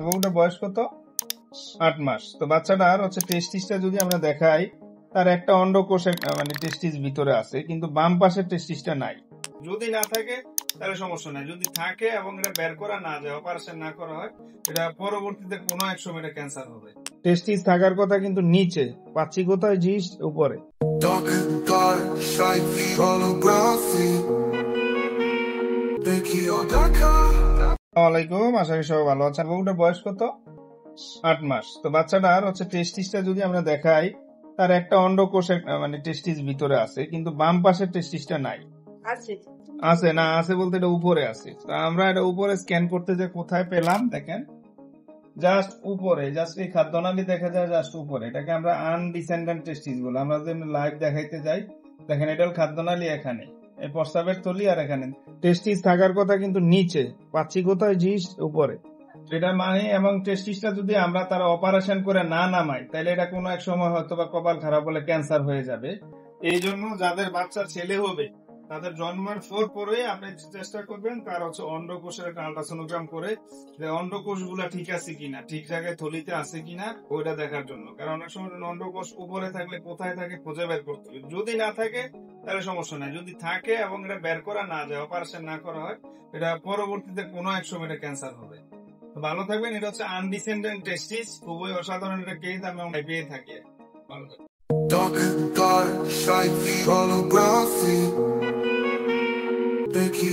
বউটার বয়স কত? 8 মাস। তো বাচ্চাটার টেস্টিসটা যদি আমরা দেখাই, তার একটা অন্ডকোষের টেস্টিস ভিতরে আছে, কিন্তু বাম পাশের টেস্টিসটা নাই। যদি না থাকে তাহলে সমস্যা নাই, যদি থাকে এবং এটা বের করা না যায়, অপারেশন না করা হয়, এটা পরবর্তীতে কোনো এক সময় এটা ক্যান্সার হবে। টেস্টিস থাকার কথা কিন্তু নিচে, পাচ্ছি কোথায়? জিস উপরে। আসসালামাইকুম, আশা করি সবাই ভালো আছেন। বউটার বয়স কত? 8 মাস। তো বাচ্চাটার টেস্টিসটা যদি আমরা দেখাই, তার একটা অন্ডকোষের টেস্টিস ভিতরে আছে, কিন্তু বাম পাশের টেস্টিসটা নাই। আছে না, আছে বলতে এটা উপরে আছে। তো আমরা এটা উপরে স্ক্যান করতে যে কোথায় পেলাম, দেখেন জাস্ট উপরে, জাস্ট এই খাদ্যনালী দেখা যায় জাস্ট উপরে। এটাকে আমরা আনডিসেন্ডেন্ট টেস্টিস বলি। আমরা যদি লাইভ দেখাইতে যাই, দেখেন এটা খাদ্যনালী, এখানে এই প্রস্রাবের থলি, আর এখানে টেস্টিস থাকার কথা কিন্তু নিচে, পাচ্ছি কোথায়? জিস উপরে। এটা মানে, এবং টেস্টিসটা যদি আমরা তারা অপারেশন করে না নামাই, তাহলে এটা কোনো এক সময় হয়তো বা কপাল খারাপ হলে ক্যান্সার হয়ে যাবে। এই জন্য যাদের বাচ্চার ছেলে হবে, তাদের জন্মের পরে আপনি চেষ্টা করবেন তার অন্ডকোষের একটা আল্ট্রাসোনোগ্রাম করে যে অন্ডকোষ গুলা ঠিক আছে কিনা, ঠিক জায়গায় থলিতে আছে কিনা, ওইটা দেখার জন্য। কারণ অনেক সময় অন্ডকোষ উপরে থাকলে কোথায় থাকে খুঁজে বের করতে হবে। যদি না থাকে তাহলে সমস্যা নাই, যদি থাকে এবং এটা বের করা না যায়, অপারেশন না করা হয়, এটা পরবর্তীতে কোনো এক সময় এটা ক্যান্সার হবে। ভালো থাকবেন। এটা আনডিসেন্ডেন্ট টেস্টিস, খুবই অসাধারণ একটা কেস, আমি পেয়ে থাকি। ভালো থাকবেন। Dark and dark, side holography. Thank you,